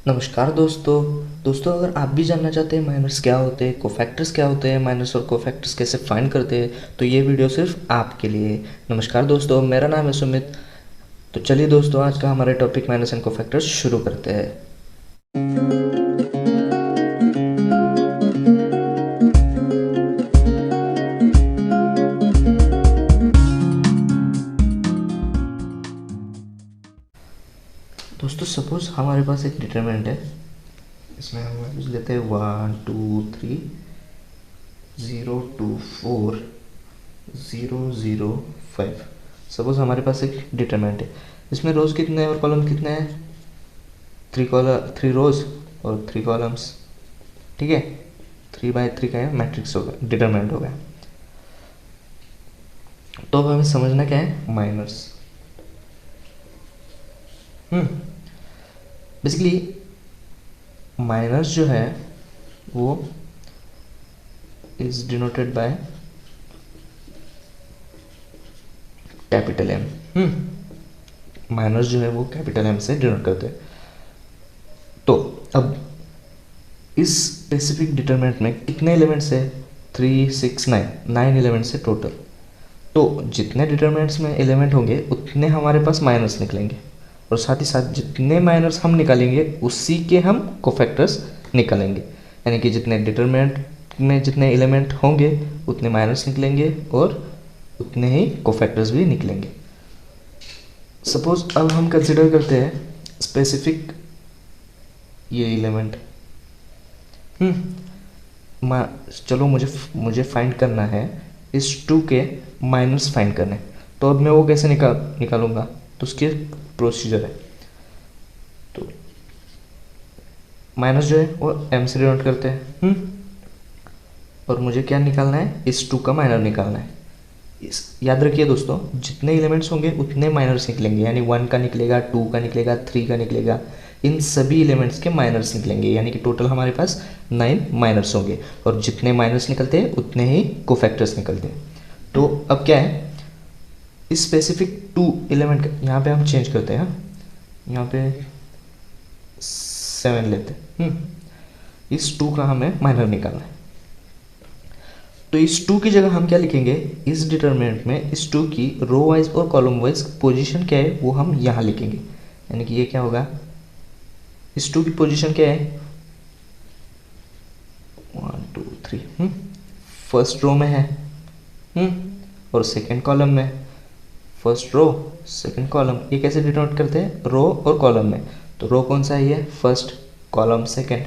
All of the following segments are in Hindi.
नमस्कार दोस्तों अगर आप भी जानना चाहते हैं माइनर्स क्या होते हैं, कोफैक्टर्स क्या होते हैं, माइनर्स और कोफैक्टर्स कैसे फाइंड करते हैं, तो ये वीडियो सिर्फ आपके लिए है। नमस्कार दोस्तों, मेरा नाम है सुमित। तो चलिए दोस्तों, आज का हमारे टॉपिक माइनर्स एंड कोफैक्टर्स शुरू करते हैं। दोस्तों सपोज हमारे पास एक डिटरमिनेंट है, इसमें हम वैल्यूज लेते हैं 1 2 3 0 2 4 0 0 5। सपोज हमारे पास एक डिटरमिनेंट है, इसमें रोज कितने हैं और कॉलम कितने हैं? 3 रोज और 3 कॉलम्स। ठीक है, 3 by 3 का है मैट्रिक्स होगा, डिटरमिनेंट होगा। तो अब हमें समझना क्या है, माइनर्स। बेसिकली माइनर्स जो है वो is denoted by capital M. Minors जो है वो कैपिटल एम से डिनोट करते हैं। तो अब इस स्पेसिफिक डिटरमिनेंट में कितने एलिमेंट्स है? 3 6 9 एलिमेंट्स है टोटल। तो जितने डिटरमिनेंट्स में एलिमेंट होंगे उतने हमारे पास माइनर्स निकलेंगे, और साथ ही साथ जितने माइनर्स हम निकालेंगे उसी के हम कोफैक्टर्स निकालेंगे। यानी कि जितने डिटरमिनेंट में जितने एलिमेंट होंगे उतने माइनर्स निकलेंगे और उतने ही कोफैक्टर्स भी निकलेंगे। सपोज अब हम कंसिडर करते हैं स्पेसिफिक ये एलिमेंट। चलो मुझे फाइंड करना है इस 2 के माइनस फाइंड करने। तो अब मैं वो कैसे निकालूंगा? तो उसके प्रोसीजर है। तो माइनस जो है वो m से डिनोट करते हैं। और मुझे क्या निकालना है? इस 2 का माइनर निकालना है। याद रखिए दोस्तों, जितने एलिमेंट्स होंगे उतने माइनर्स निकलेंगे। यानी 1 का निकलेगा, 2 का निकलेगा, 3 का निकलेगा, इन सभी एलिमेंट्स के माइनर्स निकलेंगे। यानी कि टोटल हमारे पास 9 माइनर्स होंगे, और जितने माइनर्स निकलते हैं उतने ही कोफैक्टर्स निकलते हैं। तो अब क्या है, इस स्पेसिफिक 2 एलिमेंट यहाँ पे हम चेंज करते हैं। यहाँ पे 7 लेते हैं। इस 2 का हमें माइनर निकालना है। तो इस 2 की जगह हम क्या लिखेंगे? इस डिटरमिनेंट में इस 2 की रो वाइज और कॉलम वाइज पोजीशन क्या है वो हम यहाँ लिखेंगे। यानी कि ये क्या होगा, इस 2 की पोजीशन क्या है? 1 2 3 फर्स्ट रो में है, और सेकंड कॉलम में। फर्स्ट रो सेकंड कॉलम, ये कैसे डिनोट करते हैं? रो और कॉलम में। तो रो कौन सा है? ये first, column second.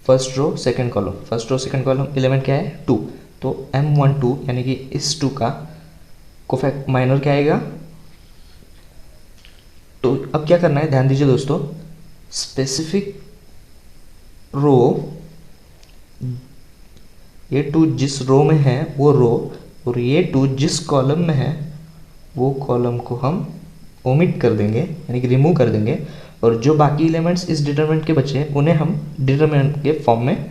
First row second column, first row second column, element क्या है? 2। तो M12 यानी कि इस 2 का कोफैक्ट माइनर क्या आएगा? तो अब क्या करना है, ध्यान दीजिए दोस्तों, स्पेसिफिक रो, ये 2 जिस रो में है वो रो, और ये 2 जिस कॉलम में है वो कॉलम को हम ओमिट कर देंगे, यानी कि रिमूव कर देंगे। और जो बाकी एलिमेंट्स इस डिटरमिनेंट के बचे उन्हें हम डिटरमिनेंट के फॉर्म में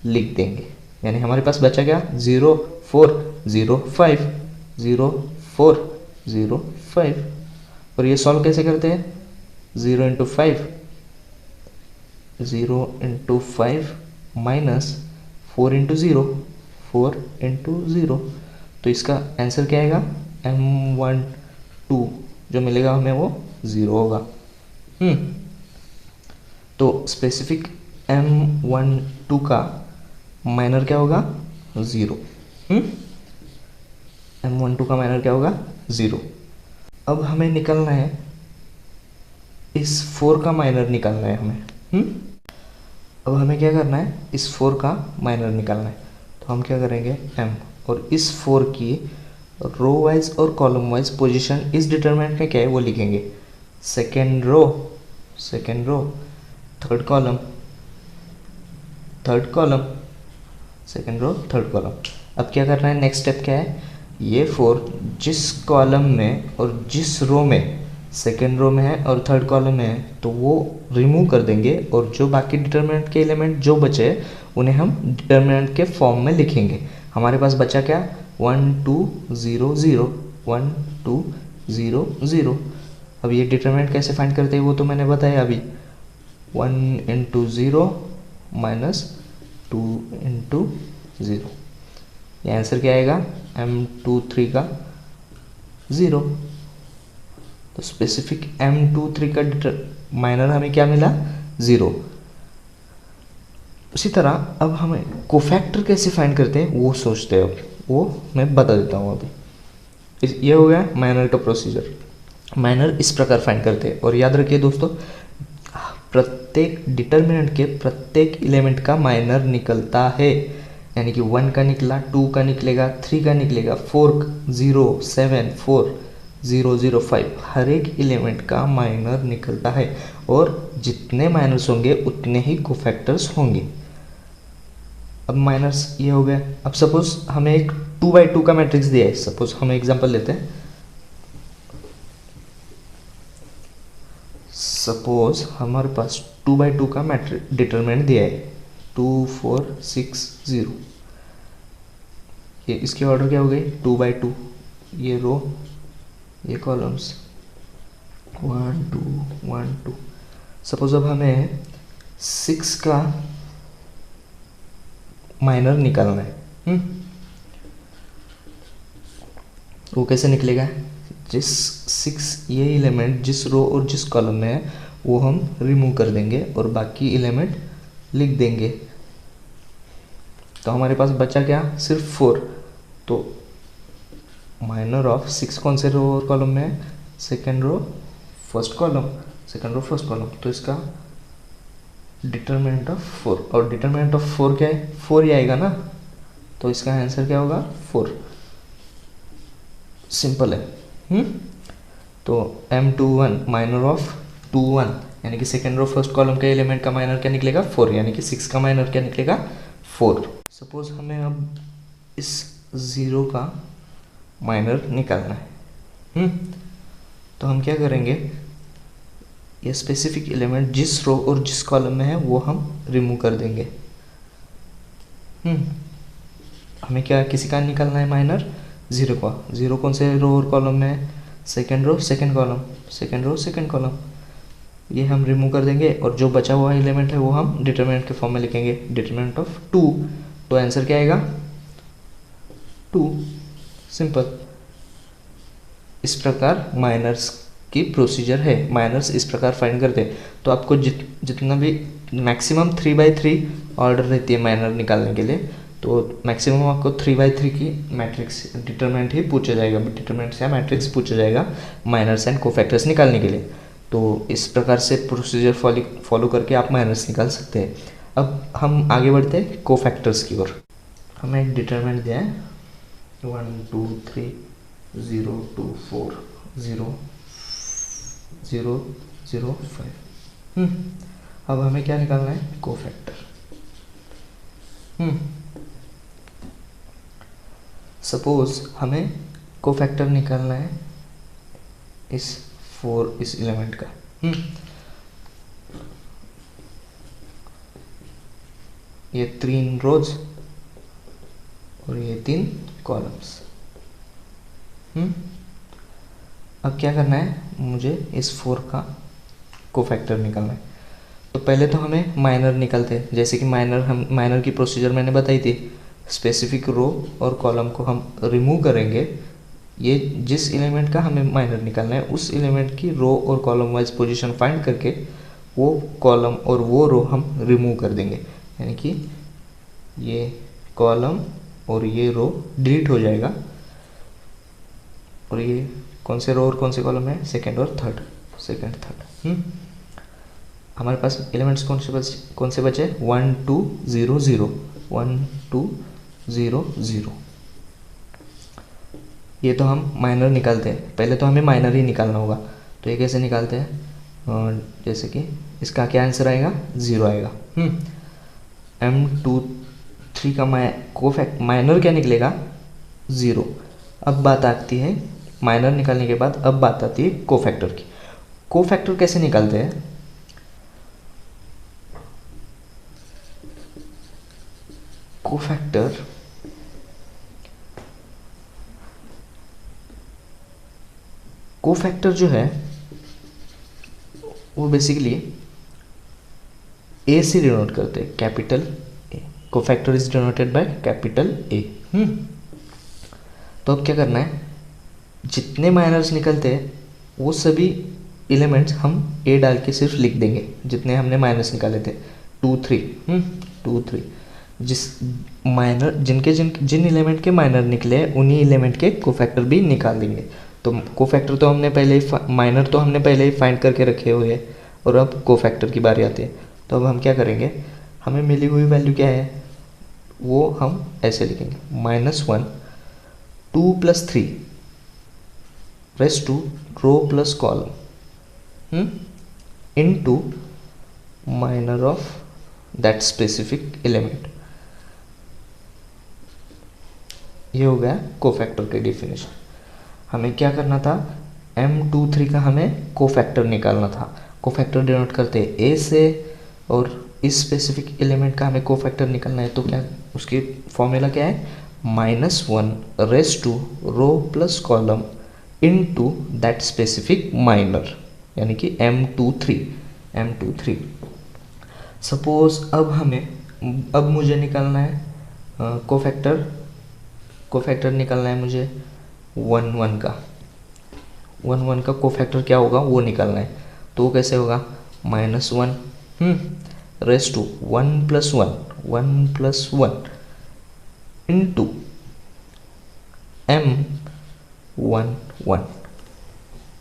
लिख देंगे। यानी हमारे पास बचा क्या? 0 4 0 5 0 4 0 5। और ये सॉल्व कैसे करते हैं? 0 × 5 0 × 5 माइनस 4 × 0 4 × 0। तो इसका आंसर क्या आएगा? M12 जो मिलेगा हमें वो 0 होगा। तो स्पेसिफिक M12 का माइनर क्या होगा? 0। M12 का माइनर क्या होगा? 0। अब हमें निकालना है इस 4 का माइनर निकालना है हमें। अब हमें क्या करना है? इस 4 का माइनर निकालना है। तो हम क्या करेंगे? M, और इस 4 की रो वाइज और कॉलम वाइज पोजीशन इस डिटरमिनेंट में क्या है वो लिखेंगे। Second row third column second row third column. अब क्या करना है? नेक्स्ट स्टेप क्या है? ये 4 जिस कॉलम में और जिस रो में, सेकेंड रो में है और थर्ड कॉलम में है, तो वो रिमूव कर देंगे, और जो बाकी डिटरमिनेंट के एलिमेंट जो बचे उन्हें हम डिटरमिनेंट के फॉर्म में लिखेंगे। हमारे पास बचा क्या? 1 2 0 0 1 2 0 0। अब ये डिटरमिनेंट कैसे फाइंड करते हैं वो तो मैंने बताया अभी। 1 into zero minus 2 into zero. ये आंसर क्या आएगा, M23 का 0। तो स्पेसिफिक M23 का माइनर हमें क्या मिला, 0। उसी तरह अब हमें कोफैक्टर कैसे फाइंड करते हैं वो सोचते हैं, अब वो मैं बता देता हूँ अभी। ये हो गया माइनर का प्रोसीजर। माइनर इस प्रकार फाइंड करते हैं, और याद रखिए दोस्तों, प्रत्येक डिटर्मिनेंट के प्रत्येक एलिमेंट का माइनर निकलता है। यानी कि 1 का निकला, 2 का निकलेगा, 3 का निकलेगा, 4 0 7 4 0 0 5, हर एक एलिमेंट का माइनर निकलता है। और जितने माइनर्स होंगे उतने ही कोफैक्टर्स होंगे। अब माइनर्स ये हो गया। अब सपोज हमें एक 2x2 का मैट्रिक्स दिया है। सपोज हम एग्जांपल लेते हैं। सपोज हमारे पास 2x2 का मैट्रिक्स डिटरमिनेंट दिया है 2 4 6 0। ये इसकी ऑर्डर क्या हो गई, 2x2, ये रो ये कॉलम्स 1 2 1 2। सपोज अब हमें 6 का माइनर निकालना है। वो कैसे निकलेगा, जिस 6 ये एलिमेंट जिस रो और जिस कॉलम में है वो हम रिमूव कर देंगे और बाकी एलिमेंट लिख देंगे। तो हमारे पास बचा क्या, सिर्फ 4। तो माइनर ऑफ 6 कौन से रो और कॉलम में है, second row first column, second row first column. तो इसका डिटरमिनेंट ऑफ 4, और डिटरमिनेंट ऑफ 4 क्या है, 4 ही आएगा ना। तो इसका आंसर क्या होगा, 4। सिंपल है। तो M21 माइनर ऑफ 2 1, यानी कि सेकेंड रो फर्स्ट कॉलम के एलिमेंट का माइनर क्या निकलेगा, 4, यानी कि 6 का माइनर क्या निकलेगा, 4। सपोज हमें अब इस 0 का माइनर निकालना है। तो हम क्या करेंगे, ये स्पेसिफिक एलिमेंट जिस रो और जिस कॉलम में है वो हम रिमूव कर देंगे। हमें क्या किसी का निकालना है माइनर, 0 का। 0 कौन से रो और कॉलम में है, second row second column, second row second column. ये हम रिमूव कर देंगे और जो बचा हुआ एलिमेंट है वो हम डिटरमिनेंट के फॉर्म में लिखेंगे, डिटरमिनेंट ऑफ 2। तो आंसर क्या आएगा, 2। सिंपल। इस प्रकार माइनर्स की प्रोसीजर है। माइनर्स इस प्रकार फाइंड करते हैं। तो आपको जितना भी मैक्सिमम 3x3 ऑर्डर रहती है माइनर निकालने के लिए, तो मैक्सिमम आपको 3x3 की मैट्रिक्स डिटरमिनेंट ही पूछा जाएगा, डिटरमिनेंट या मैट्रिक्स पूछा जाएगा माइनर्स एंड कोफैक्टर्स निकालने के लिए। तो इस प्रकार से प्रोसीजर फॉलो करके आप माइनर्स निकाल सकते हैं। अब हम आगे बढ़ते हैं कोफैक्टर्स की ओर। हमें एक डिटरमिनेंट दिया है 1 2 3 0 2 4 0 0 0 5। अब हमें क्या निकालना है, कोफैक्टर। सपोज हमें कोफैक्टर निकालना है इस एलिमेंट का। ये 3 रोज और ये 3 कॉलम्स। अब क्या करना है, मुझे इस 4 का कोफैक्टर निकालना है। तो पहले तो हमें माइनर निकालते हैं। जैसे कि माइनर की प्रोसीजर मैंने बताई थी। स्पेसिफिक रो और कॉलम को हम रिमूव करेंगे। ये जिस एलिमेंट का हमें माइनर निकालना है उस एलिमेंट की रो और कॉलम वाइज पोजीशन फाइंड करके वो कॉलम और वो रो हम रिमूव कर देंगे। यानी कि ये कॉलम और ये रो डिलीट हो जाएगा। और ये कौन से रो और कौन से कॉलम है, सेकेंड और थर्ड, सेकेंड थर्ड। हमारे पास एलिमेंट्स कौन से बचे, 1 2 0 0 1 2 0 0। ये तो हम माइनर निकालते हैं। पहले तो हमें माइनर ही निकालना होगा। तो ये कैसे निकालते हैं, जैसे कि इसका क्या आंसर आएगा, 0 आएगा। M23 का माइनर क्या निकलेगा, 0। अब बात आती है माइनर निकालने के बाद, अब बात आती है कोफैक्टर की। कोफैक्टर कैसे निकालते हैं, कोफैक्टर जो है वो बेसिकली ए से डिनोट करते हैं, capital A. Cofactor is denoted by capital A. तो अब क्या करना है, जितने माइनर्स निकलते हैं वो सभी एलिमेंट्स हम ए डाल के सिर्फ लिख देंगे, जितने हमने माइनस निकाले थे, 2 3 2 3। जिस माइनर जिन एलिमेंट के माइनर निकले हैं उन्हीं एलिमेंट के कोफैक्टर भी निकाल देंगे। तो कोफैक्टर तो हमने पहले ही माइनर तो हमने पहले ही फाइंड करके रखे हुए हैं, और अब कोफैक्टर की बारी आती है। तो अब हम क्या करेंगे, हमें मिली हुई वैल्यू क्या है वो हम ऐसे लिखेंगे, -1 2 + 3 raised to row plus column into minor of that specific element. ये हो गया कोफैक्टर की डेफिनेशन। हमें क्या करना था, M23 का हमें कोफैक्टर निकालना था। कोफैक्टर डिनोट करते हैं ए से, और इस स्पेसिफिक एलिमेंट का हमें कोफैक्टर निकालना है। तो क्या उसकी फॉर्मूला क्या है, -1 raised to row plus column into that specific minor, यानी कि M23। सपोज अब मुझे निकालना है कोफैक्टर निकालना है मुझे 1 1 का कोफैक्टर क्या होगा वो निकालना है। तो वो कैसे होगा, -1 रेस्ट टू 1 + 1 इनटू M11।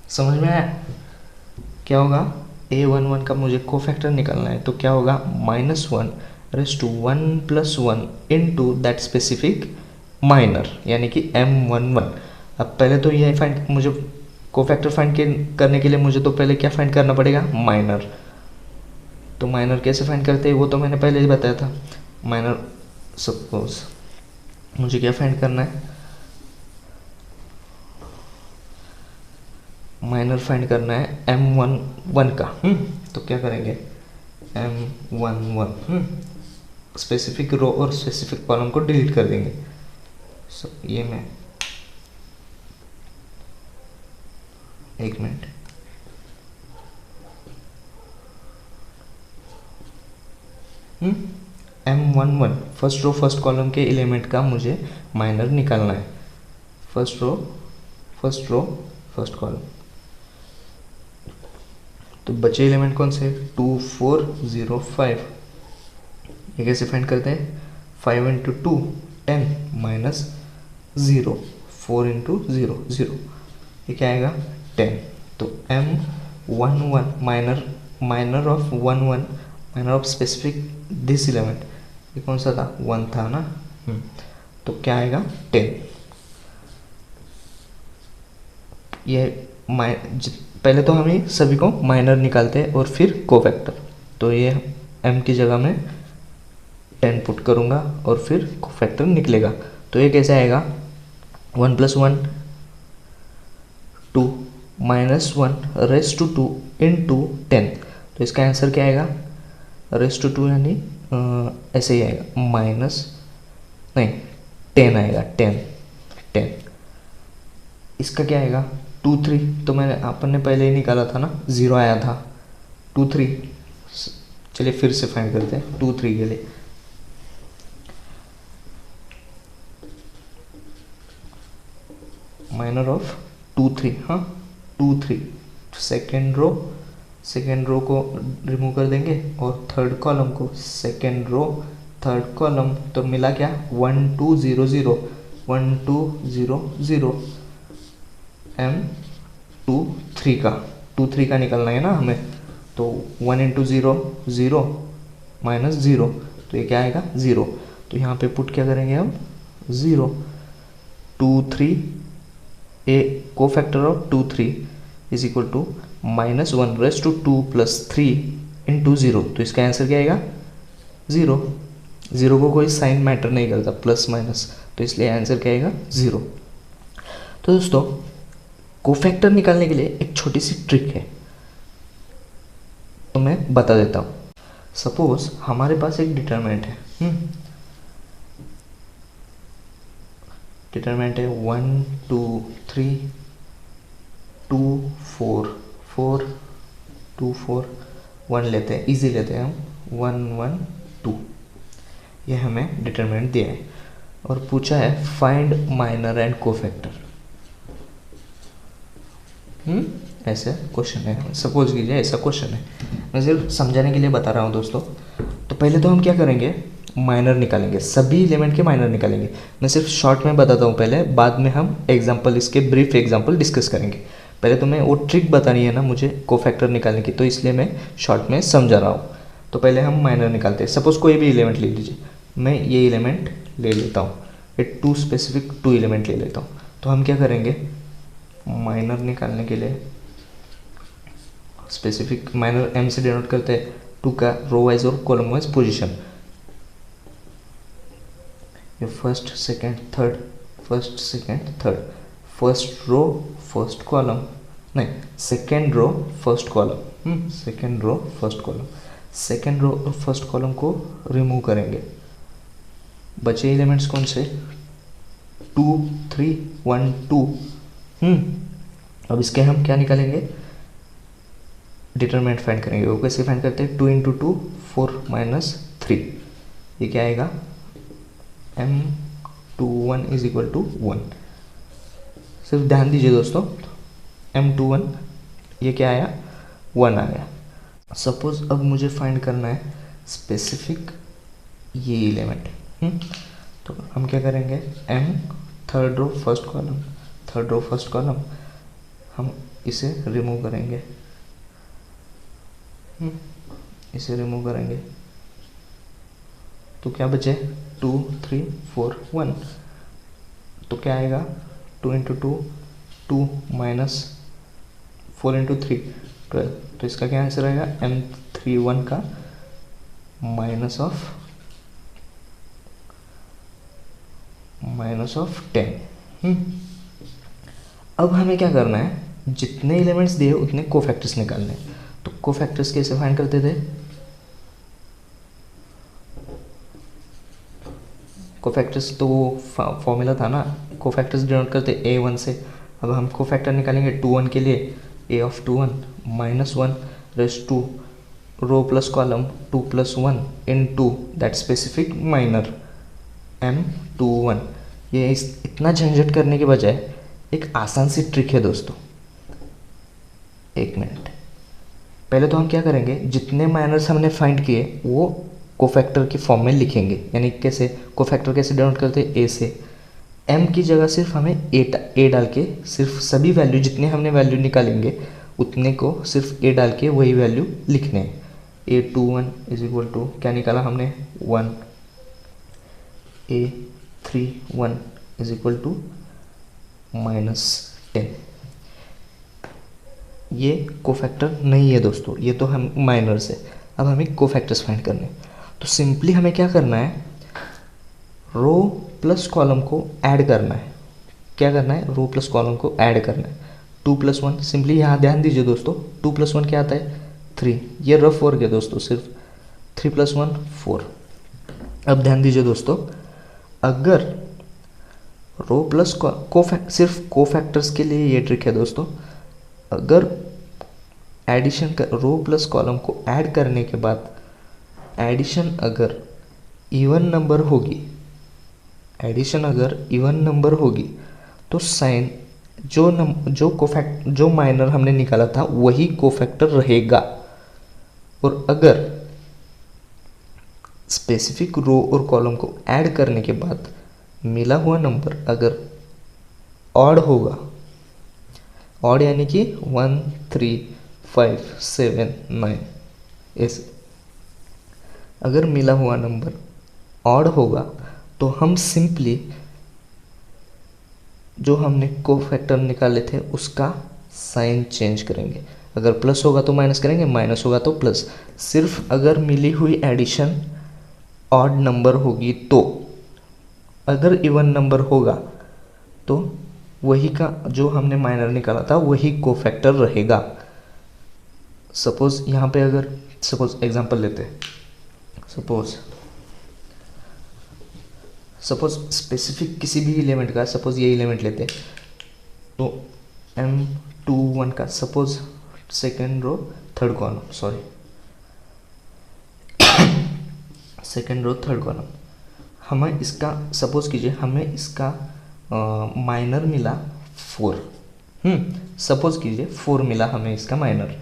समझ में आया क्या होगा, A11 का मुझे कोफैक्टर निकालना है। तो क्या होगा, -1 raised to 1 + 1 into that specific minor, यानी कि M11। अब पहले तो ये मुझे कोफैक्टर फाइंड करने के लिए मुझे तो पहले क्या फाइंड करना पड़ेगा, माइनर। तो माइनर कैसे फाइंड करते हैं वो तो मैंने पहले ही बताया था। माइनर सपोज मुझे क्या फाइंड करना है, माइनर फाइंड करना है M11 का। तो क्या करेंगे, M11 स्पेसिफिक रो और स्पेसिफिक कॉलम को डिलीट कर देंगे। ये मैं एक minute, M11 first row first column के एलिमेंट का मुझे माइनर निकालना है। First row first column. तो बचे एलिमेंट कौन से, 2 4 0 5। ये कैसे फाइंड करते हैं, 5 × 2 10 -0 4 × 0 0। ये क्या आएगा, 10। तो M11 minor of 11 minor of specific this element, ये कौन सा था, 1 था ना। तो क्या आएगा, 10। ये पहले तो हम ही सभी को माइनर निकालते हैं और फिर कोफैक्टर। तो ये M की जगह में 10 पुट करूँगा और फिर कोफैक्टर निकलेगा। तो ये कैसे आएगा, 1 + 1 2 -1 रेस्ट टू 2 इनटू 10। तो इसका आंसर क्या आएगा, रेस्ट टू 2 यानी ऐसे ही आएगा, नहीं 10 आएगा, 10। इसका क्या आएगा, 2 3। तो मैंने अपन ने पहले ही निकाला था ना, 0 आया था, 2 3। चलिए फिर से फाइंड करते हैं 2 3 के लिए। Minor of 2 3, 2 3। सेकेंड रो को रिमूव कर देंगे और थर्ड कॉलम को, सेकेंड रो थर्ड कॉलम। तो मिला क्या, 1 2 0 0 1 2 0 0। M2 3 का निकलना है ना हमें। तो 1 × 0 0 -0। तो ये क्या आएगा, 0। तो यहाँ पे पुट क्या करेंगे हम, 0 2 3 a cofactor of 2 3 is equal to -1 raised to 2 + 3 × 0। तो इसका आंसर क्या आएगा, 0। 0 को कोई साइन मैटर नहीं करता, प्लस माइनस, तो इसलिए आंसर क्या आएगा, 0। तो दोस्तों कोफैक्टर निकालने के लिए एक छोटी सी ट्रिक है, तो मैं बता देता हूँ। सपोज हमारे पास एक डिटरमिनेंट है, डिटरमिनेंट है 1 2 3 2 4 4 2 4 1 लेते हैं, इजी लेते हैं हम, 1 1 2, ये हमें डिटरमिनेंट दिया है और पूछा है फाइंड माइनर एंड कोफैक्टर। ऐसा क्वेश्चन है, सपोज कीजिए ऐसा क्वेश्चन है, मैं सिर्फ समझाने के लिए बता रहा हूँ दोस्तों। तो पहले तो हम क्या करेंगे, माइनर निकालेंगे, सभी एलिमेंट के माइनर निकालेंगे। मैं सिर्फ शॉर्ट में बताता हूँ पहले, बाद में हम एग्जांपल, इसके ब्रीफ एग्जांपल डिस्कस करेंगे। पहले तो मैं वो ट्रिक बतानी है ना मुझे कोफैक्टर निकालने की, तो इसलिए मैं शॉर्ट में समझा रहा हूँ। तो पहले हम माइनर निकालते हैं। सपोज कोई भी एलिमेंट ले लीजिए, मैं ये एलिमेंट ले लेता हूँ, ये टू स्पेसिफिक टू एलिमेंट ले लेता हूँ। तो हम क्या करेंगे, माइनर निकालने के लिए स्पेसिफिक माइनर एम से डिनोट करते हैं, टू का रो वाइज और कॉलम वाइज पोजीशन। ये first second third, first second third, first row first column, नहीं second row first column, second row first column. Second row और फर्स्ट कॉलम को रिमूव करेंगे, बचे एलिमेंट्स कौन से, 2 3 1 2। अब इसके हम क्या निकालेंगे, डिटरमिनेंट फाइंड करेंगे। वो कैसे फाइंड करते हैं, 2 × 2 4 - 3, ये क्या आएगा, M21 = 1। सिर्फ ध्यान दीजिए दोस्तों, M21 ये क्या आया, 1 आ गया। सपोज अब मुझे फाइंड करना है स्पेसिफिक ये एलिमेंट, तो हम क्या करेंगे, M third row first column, third row first column, हम इसे रिमूव करेंगे, इसे रिमूव करेंगे तो क्या बचे, 2 3 4 1। तो क्या आएगा, 2 × 2 2 - 4 × 3 12। तो इसका क्या आंसर आएगा, M31 का -10। अब हमें क्या करना है, जितने एलिमेंट्स दिए उतने कोफैक्टर्स निकालने हैं। तो कोफैक्टर्स कैसे फाइंड करते थे, कोफैक्टर्स तो वो फॉर्मूला था ना, कोफैक्टर्स डिनोट करते A1 से। अब हम कोफैक्टर निकालेंगे 21 के लिए, A(21) -1 raised to row plus column 2 + 1 × that specific minor M21। ये इतना झंझट करने के बजाय एक आसान सी ट्रिक है दोस्तों। एक मिनट, पहले तो हम क्या करेंगे, जितने माइनर्स हमने फाइंड किए वो कोफैक्टर की फॉर्म में लिखेंगे। यानी कैसे, कोफैक्टर कैसे डिनोट करते हैं, ए से। एम की जगह सिर्फ हमें ए डाल के, सिर्फ सभी वैल्यू जितने हमने वैल्यू निकालेंगे उतने को सिर्फ ए डाल के वही वैल्यू लिखने हैं। A21 = क्या निकाला हमने, 1। A31 = -10। ये कोफैक्टर नहीं है दोस्तों, ये तो हम माइनर्स है। अब हमें कोफैक्टर्स फाइंड करने हैं। तो सिंपली हमें क्या करना है, रो प्लस कॉलम को ऐड करना है। क्या करना है, रो प्लस कॉलम को ऐड करना है। 2 + 1, सिंपली यहाँ ध्यान दीजिए दोस्तों, 2 + 1 क्या आता है, 3। ये रफ वर्क है दोस्तों, सिर्फ 3 + 1 4। अब ध्यान दीजिए दोस्तों, अगर रो प्लस सिर्फ कोफैक्टर्स के लिए ये ट्रिक है दोस्तों। अगर एडिशन कर, रो प्लस कॉलम को ऐड करने के बाद एडिशन अगर इवन नंबर होगी, एडिशन अगर इवन नंबर होगी तो साइन जो माइनर हमने निकाला था वही कोफैक्टर रहेगा। और अगर स्पेसिफिक रो और कॉलम को ऐड करने के बाद मिला हुआ नंबर अगर ऑड होगा, ऑड यानी कि 1 3 5 7 9 ऐसे, अगर मिला हुआ नंबर ऑड होगा तो हम सिंपली जो हमने कोफैक्टर निकाले थे उसका साइन चेंज करेंगे। अगर प्लस होगा तो माइनस करेंगे, माइनस होगा तो प्लस। सिर्फ अगर मिली हुई एडिशन ऑड नंबर होगी तो, अगर इवन नंबर होगा तो वही का जो हमने माइनर निकाला था वही कोफैक्टर रहेगा। सपोज यहाँ पे अगर सपोज एग्जांपल लेते हैं, सपोज स्पेसिफिक किसी भी एलिमेंट का, सपोज ये एलिमेंट लेते हैं तो M21 का suppose second row third column, sorry second row third column, हमें इसका सपोज कीजिए हमें इसका माइनर मिला 4। सपोज कीजिए 4 मिला हमें इसका माइनर,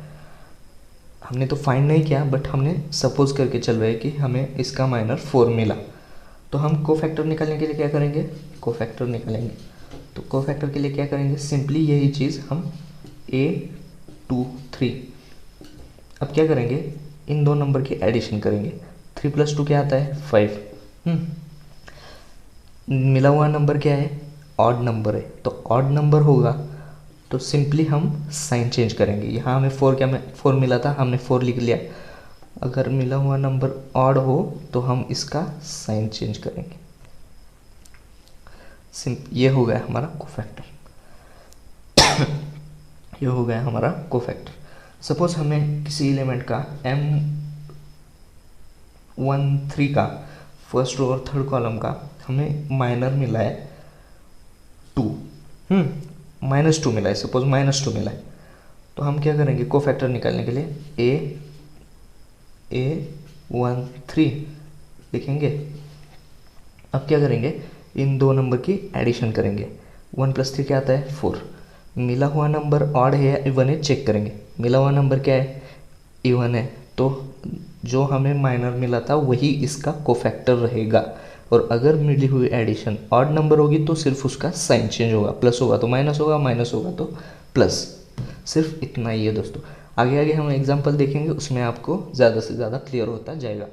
हमने तो फाइंड नहीं किया बट हमने सपोज करके चल रहे हैं कि हमें इसका माइनर 4 मिला। तो हम कोफैक्टर निकालने के लिए क्या करेंगे, कोफैक्टर निकालेंगे। तो कोफैक्टर के लिए क्या करेंगे, सिंपली यही चीज़ हम A2 3, अब क्या करेंगे, इन दो नंबर की एडिशन करेंगे। 3 + 2 क्या आता है 5। मिला हुआ नंबर क्या है, ऑड नंबर है, तो ऑड नंबर होगा तो सिंपली हम साइन चेंज करेंगे। यहाँ हमें 4 मिला था, हमने 4 लिख लिया। अगर मिला हुआ नंबर ऑड हो तो हम इसका साइन चेंज करेंगे। ये हो गया हमारा कोफैक्टर। ये हो गया हमारा कोफैक्टर। सपोज हमें किसी एलिमेंट का M13 का फर्स्ट रो और थर्ड कॉलम का हमें माइनर मिला है 2, -2 मिला है, सपोज -2 मिला है। तो हम क्या करेंगे, कोफैक्टर निकालने के लिए A13 लिखेंगे। अब क्या करेंगे, इन दो नंबर की एडिशन करेंगे। 1 + 3 क्या आता है 4। मिला हुआ नंबर ऑड है या इवन है चेक करेंगे। मिला हुआ नंबर क्या है, इवन है, तो जो हमें माइनर मिला था वही इसका कोफैक्टर रहेगा। और अगर मिली हुई एडिशन ऑड नंबर होगी तो सिर्फ उसका साइन चेंज होगा, प्लस होगा तो माइनस होगा, माइनस होगा तो प्लस। सिर्फ इतना ही है दोस्तों। आगे आगे हम एग्जाम्पल देखेंगे, उसमें आपको ज़्यादा से ज़्यादा क्लियर होता जाएगा।